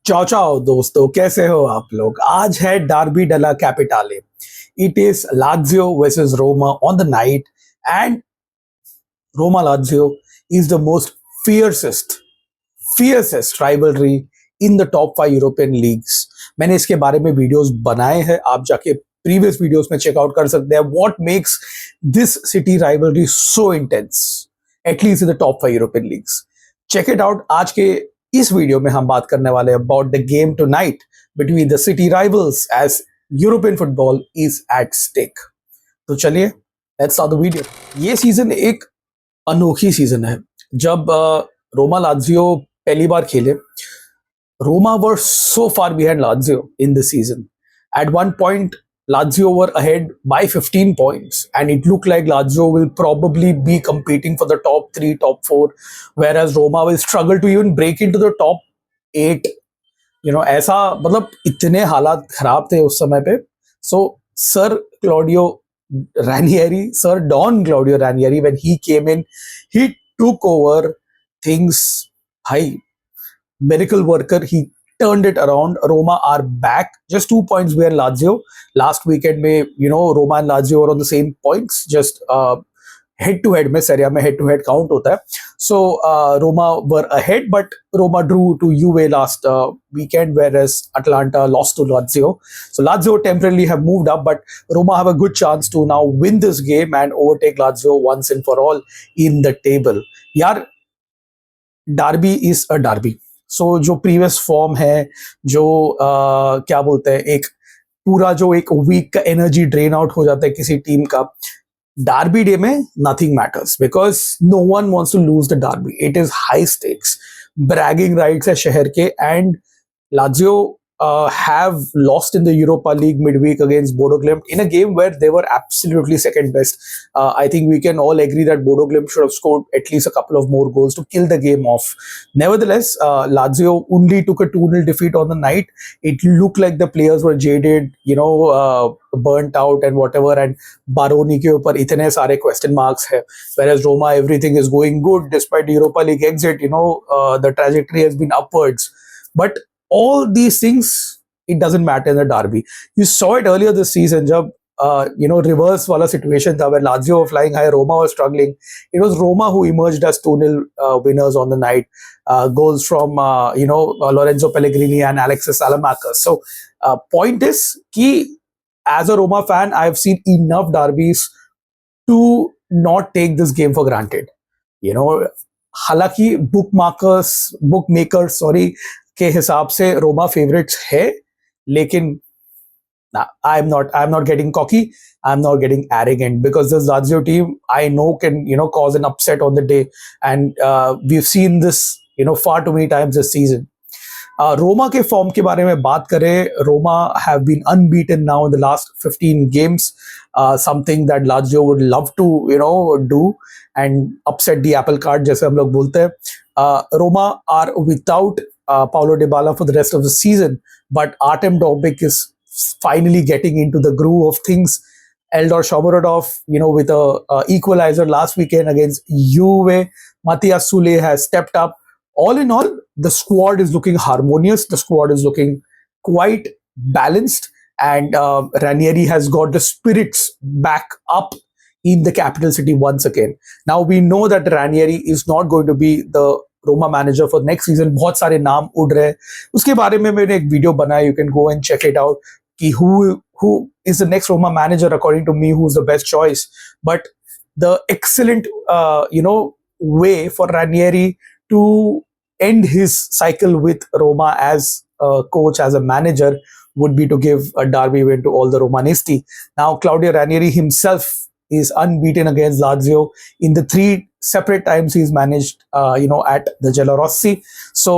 चाओ चाओ दोस्तों, कैसे हो आप लोग। आज है Derby della Capitale. It is Lazio versus Roma on the night and Roma Lazio is the most fiercest fiercest rivalry in the top 5 European leagues. मैंने इसके बारे में वीडियोस बनाए हैं, आप जाके प्रीवियस वीडियोस में चेकआउट कर सकते हैं। What makes this city rivalry so intense at least in the top 5 European leagues. Check it out. आज के इस वीडियो में हम बात करने वाले हैं about the game tonight between the city rivals as European football is at stake. तो चलिए लेट्स स्टार्ट द वीडियो। ये सीजन एक अनोखी सीजन है। जब रोमा लाजियो पहली बार खेले, Roma were so far behind Lazio in the season. At one point, Lazio were ahead by 15 points, and it looked like Lazio will probably be competing for the top 3, top 4, whereas Roma will struggle to even break into the top 8. ऐसा मतलब इतने हालात खराब थे उस समय पे। So, Sir Don Claudio Ranieri, when he came in, he took over things. High miracle worker, he turned it around. Roma are back, just 2 points where Lazio last weekend में Roma and Lazio were on the same points, just head to head में Serie A में head to head count होता है. So Roma were ahead, but Roma drew to Juve last weekend, whereas Atalanta lost to Lazio. So Lazio temporarily have moved up, but Roma have a good chance to now win this game and overtake Lazio once and for all in the table. यार, Derby is a Derby. सो जो previous form है, जो क्या बोलते हैं, एक पूरा जो एक वीक का एनर्जी ड्रेन आउट हो जाता है किसी टीम का, डार्बी डे में nothing matters because no one wants to lose the derby. It is high stakes, bragging rights है शहर के। And Lazio have lost in the Europa League midweek against Bodo Glimt in a game where they were absolutely second best. I think we can all agree that Bodo Glimt should have scored at least a couple of more goals to kill the game off. Nevertheless, Lazio only took a 2-0 defeat on the night. It looked like the players were jaded, burnt out and whatever, and Baroni के ऊपर इतने सारे question marks है, whereas Roma everything is going good despite Europa League exit. The trajectory has been upwards, but all these things, it doesn't matter in the derby. You saw it earlier this season, jab reverse wala situation tha where Lazio were flying high, Roma was struggling. It was Roma who emerged as 2-0 winners on the night. Goals from Lorenzo Pellegrini and Alexis Salamakers. So point is ki as a Roma fan, I've seen enough derbies to not take this game for granted. हालांकि बुकमेकर्स के हिसाब से Roma favourites है, लेकिन I am not getting cocky, I am not getting arrogant because this Lazio team I know can cause an upset on the day, and we've seen this far too many times this season. Roma के form के बारे में बात करें, Roma have been unbeaten now in the last 15 games, something that Lazio would love to do and upset the apple cart जैसे हम लोग बोलते हैं। Roma are without Paulo Dybala for the rest of the season, but Artem Dovbyk is finally getting into the groove of things. Eldor Shomurodov, with a equalizer last weekend against Juve. Matthias Sule has stepped up. All in all, the squad is looking harmonious. The squad is looking quite balanced, and Ranieri has got the spirits back up in the capital city once again. Now we know that Ranieri is not going to be the Roma manager for next season. बहुत सारे नाम उड़ रहे हैं, उसके बारे में मैंने एक वीडियो बनाया, you can go and check it out कि who is the next Roma manager according to me, who's the best choice. But the excellent way for Ranieri to end his cycle with Roma as a coach, as a manager, would be to give a derby win to all the Romanisti. Now Claudio Ranieri himself is unbeaten against Lazio in the 3 separate times he's managed, at the Giallorossi. So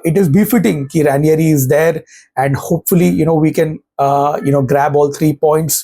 it is befitting कि Ranieri is there, and hopefully, we can, grab all 3 points,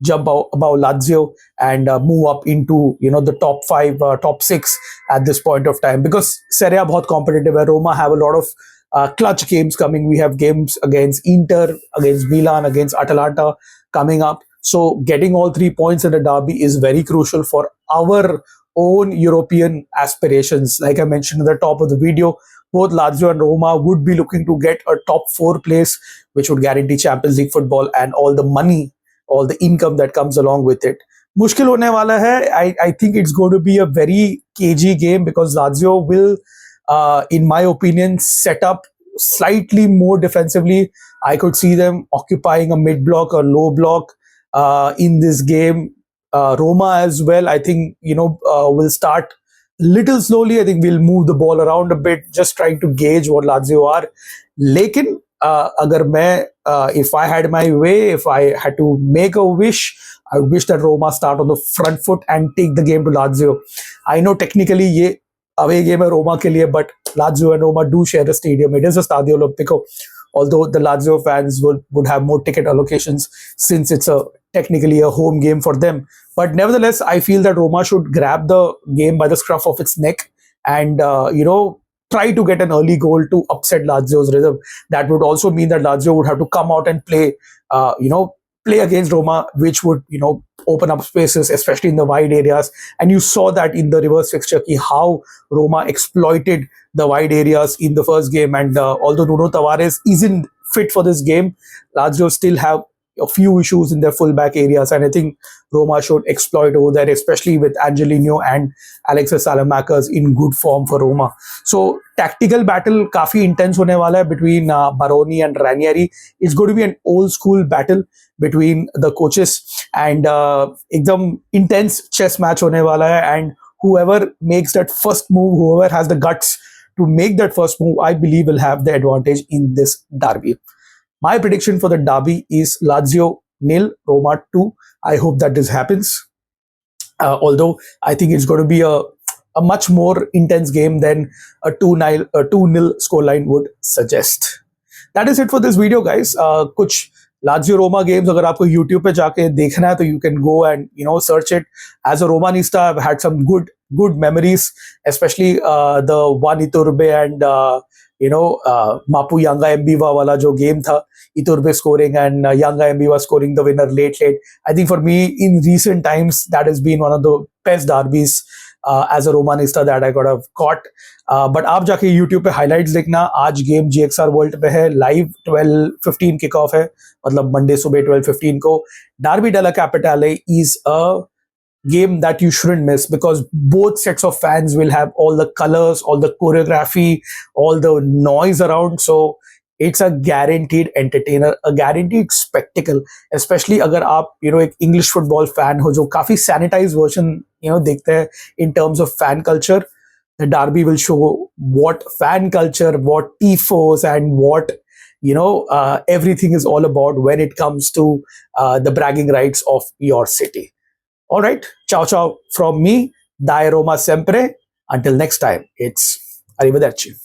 jump above Lazio, and move up into, the top 5, top 6 at this point of time. Because Serie A बहुत competitive है. Roma have a lot of clutch games coming. We have games against Inter, against Milan, against Atalanta coming up. So getting all 3 points in the derby is very crucial for our own European aspirations. Like I mentioned at the top of the video, both Lazio and Roma would be looking to get a top four place, which would guarantee Champions League football and all the money, all the income that comes along with it. मुश्किल होने वाला है. I think it's going to be a very cagey game because Lazio will, in my opinion, set up slightly more defensively. I could see them occupying a mid block or low block in this game. Roma as well, I think, will start little slowly. I think we'll move the ball around a bit, just trying to gauge what Lazio are. लेकिन अगर मैं if I had my way, if I had to make a wish, I would wish that Roma start on the front foot and take the game to Lazio. I know technically ये away game है Roma के लिए, but Lazio and Roma do share a stadium. It is a Stadio Olimpico, although the Lazio fans would have more ticket allocations since it's technically a home game for them. But nevertheless, I feel that Roma should grab the game by the scruff of its neck and, try to get an early goal to upset Lazio's rhythm. That would also mean that Lazio would have to come out and play against Roma, which would, open up spaces, especially in the wide areas. And you saw that in the reverse fixture, how Roma exploited the wide areas in the first game. And although Nuno Tavares isn't fit for this game, Lazio still have a few issues in their fullback areas, and I think Roma should exploit over there, especially with Angelino and Alexis Salamakers in good form for Roma. So tactical battle काफी intense होने वाला है between Baroni and Ranieri. It's going to be an old school battle between the coaches and एकदम intense chess match होने वाला है, and whoever makes that first move, whoever has the guts to make that first move, I believe will have the advantage in this derby. My prediction for the derby is Lazio 0, Roma 2. I hope that this happens. Although I think it's going to be a much more intense game than a 2-0 scoreline would suggest. That is it for this video, guys. कुछ Lazio Roma games अगर आपको YouTube पे जाके देखना है तो you can go and search it. As a Romanista, I've had some good memories, especially the one Iturbe and Mapu Yanga Mbiwa wala jo game tha, Iturbe scoring and Yanga Mbiwa scoring the winner late. I think for me in recent times that has been one of the best derbies as a Romanista that I could have caught. But आप जाके YouTube पे highlights देखना. आज game GXR World पे है, live 12:15 kick off है, मतलब Monday सुबह 12:15 को. Derby Della Capitale is a game that you shouldn't miss because both sets of fans will have all the colors, all the choreography, all the noise around. So it's a guaranteed entertainer, a guaranteed spectacle. Especially अगर आप एक English football fan हो जो काफी sanitized version देखते हैं in terms of fan culture. The derby will show what fan culture, what tifos, and what everything is all about when it comes to the bragging rights of your city. All right, ciao from me, Dai Roma sempre. Until next time, it's arrivederci.